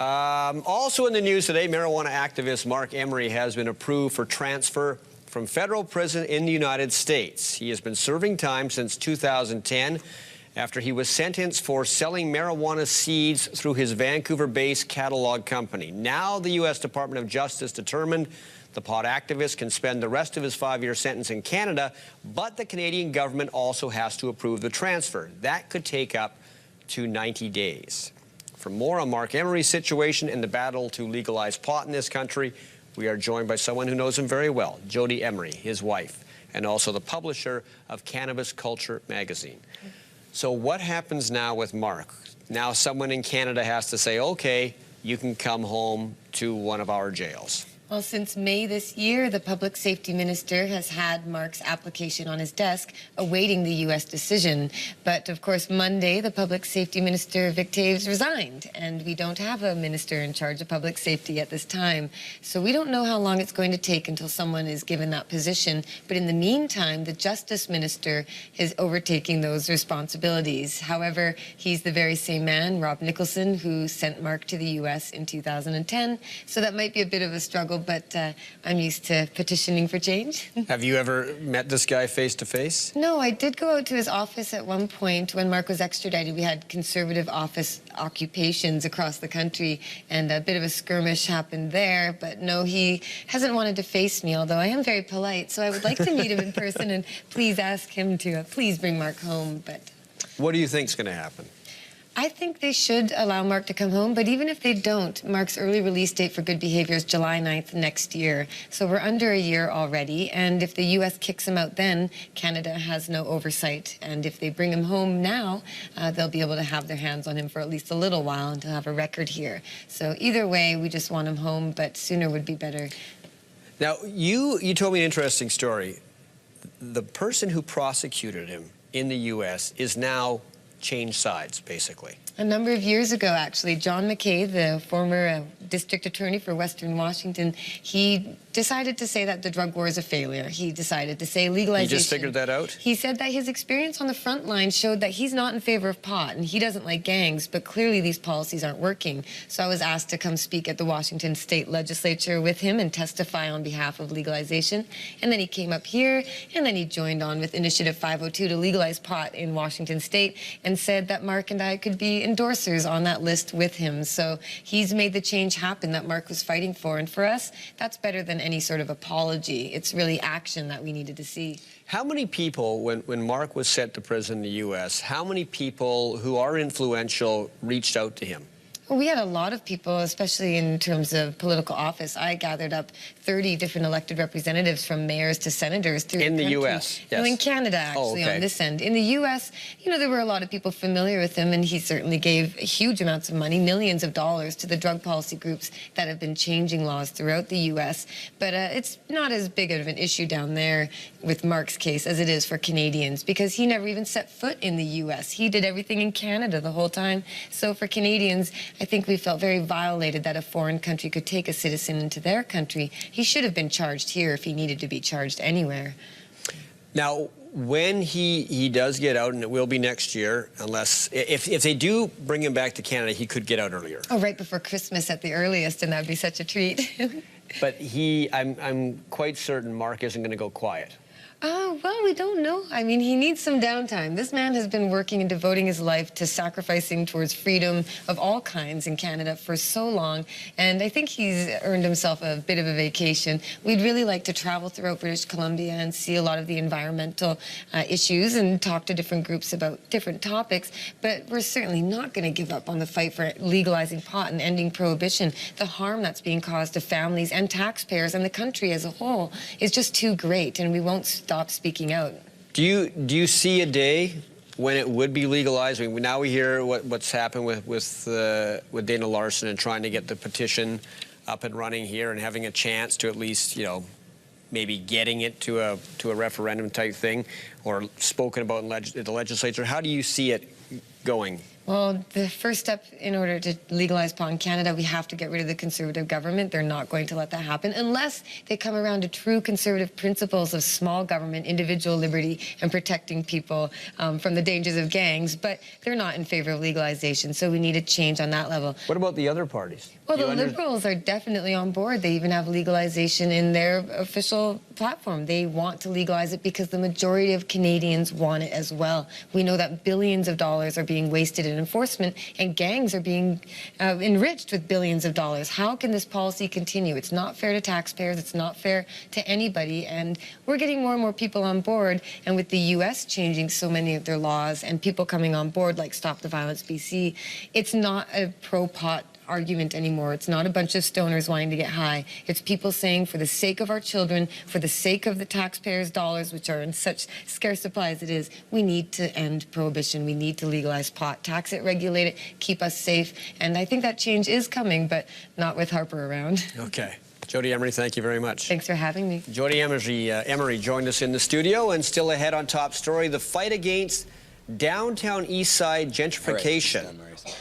Also in the news today, marijuana activist Marc Emery has been approved for transfer from federal prison in the United States. He has been serving time since 2010 after he was sentenced for selling marijuana seeds through his Vancouver-based catalog company. Now the U.S. Department of Justice determined the pot activist can spend the rest of his 5-year sentence in Canada, but the Canadian government also has to approve the transfer. That could take up to 90 days. For more on Marc Emery's situation and the battle to legalize pot in this country, we are joined by someone who knows him very well, Jodie Emery, his wife, and also the publisher of Cannabis Culture magazine. So what happens now with Marc? Now someone in Canada has to say, okay, you can come home to one of our jails. Well, since May this year, the public safety minister has had Marc's application on his desk, awaiting the U.S. decision. But, of course, Monday, the public safety minister, Vic Taves, resigned, and we don't have a minister in charge of public safety at this time. So we don't know how long it's going to take until someone is given that position. But in the meantime, the justice minister is overtaking those responsibilities. However, he's the very same man, Rob Nicholson, who sent Marc to the U.S. in 2010. So that might be a bit of a struggle, but I'm used to petitioning for change. Have you ever met this guy face to face? No, I did go out to his office at one point when Marc was extradited. We had conservative office occupations across the country, and a bit of a skirmish happened there. But no, he hasn't wanted to face me, although I am very polite, so I would like to meet him in person and please ask him to please bring Marc home. But what do you think is going to happen? I think they should allow Marc to come home, but even if they don't, Marc's early release date for good behavior is July 9th next year. So we're under a year already, and if the U.S. kicks him out then, Canada has no oversight. And if they bring him home now, they'll be able to have their hands on him for at least a little while and to have a record here. So either way, we just want him home, but sooner would be better. Now, you told me an interesting story. The person who prosecuted him in the U.S. is now changed sides, basically. A number of years ago, actually, John McKay, the former district attorney for Western Washington, he decided to say that the drug war is a failure. He decided to say legalization. You just figured that out? He said that his experience on the front line showed that he's not in favor of pot, and he doesn't like gangs, but clearly these policies aren't working. So I was asked to come speak at the Washington State Legislature with him and testify on behalf of legalization. And then he came up here, and then he joined on with Initiative 502 to legalize pot in Washington State and said that Marc and I could be endorsers on that list with him. So he's made the change happen that Marc was fighting for. And for us, that's better than any sort of apology. It's really action that we needed to see. How many people, when Marc was sent to prison in the U.S., how many people who are influential reached out to him? Well, we had a lot of people, especially in terms of political office. I gathered up 30 different elected representatives from mayors to senators through in the country. U.S. Yes. No, in Canada, actually, on this end. In the U.S., you know, there were a lot of people familiar with him, and he certainly gave huge amounts of money, millions of dollars, to the drug policy groups that have been changing laws throughout the U.S. But it's not as big of an issue down there with Marc's case as it is for Canadians, because he never even set foot in the U.S. He did everything in Canada the whole time. So for Canadians, I think we felt very violated that a foreign country could take a citizen into their country. He should have been charged here if he needed to be charged anywhere. Now, when he does get out, and it will be next year, unless if they do bring him back to Canada, he could get out earlier. Oh, right before Christmas at the earliest, and that'd be such a treat. But I'm quite certain Marc isn't going to go quiet. Oh, well, we don't know. I mean, he needs some downtime. This man has been working and devoting his life to sacrificing towards freedom of all kinds in Canada for so long, and I think he's earned himself a bit of a vacation. We'd really like to travel throughout British Columbia and see a lot of the environmental issues and talk to different groups about different topics, but we're certainly not going to give up on the fight for legalizing pot and ending prohibition. The harm that's being caused to families and taxpayers and the country as a whole is just too great, and we won't stop speaking out. Do you see a day when it would be legalized? I mean, now we hear what's happened with Dana Larson and trying to get the petition up and running here and having a chance to at least, you know, maybe getting it to a referendum type thing or spoken about in the legislature. How do you see it going? Well, the first step in order to legalize pot in Canada, we have to get rid of the Conservative government. They're not going to let that happen unless they come around to true Conservative principles of small government, individual liberty, and protecting people from the dangers of gangs. But they're not in favor of legalization, so we need a change on that level. What about the other parties? Well, the Liberals are definitely on board. They even have legalization in their official platform. They want to legalize it because the majority of Canadians want it as well. We know that billions of dollars are being wasted in enforcement, and gangs are being enriched with billions of dollars. How can this policy continue? It's not fair to taxpayers. It's not fair to anybody. And we're getting more and more people on board. And with the U.S. changing so many of their laws and people coming on board, like Stop the Violence BC, it's not a pro-pot argument anymore. It's not a bunch of stoners wanting to get high. It's people saying, for the sake of our children, for the sake of the taxpayers' dollars, which are in such scarce supply as it is, we need to end prohibition. We need to legalize pot, tax it, regulate it, keep us safe. And I think that change is coming, but not with Harper around. Okay. Jodie Emery, thank you very much. Thanks for having me. Jodie Emery joined us in the studio, and still ahead on Top Story, the fight against downtown East Side gentrification. All right.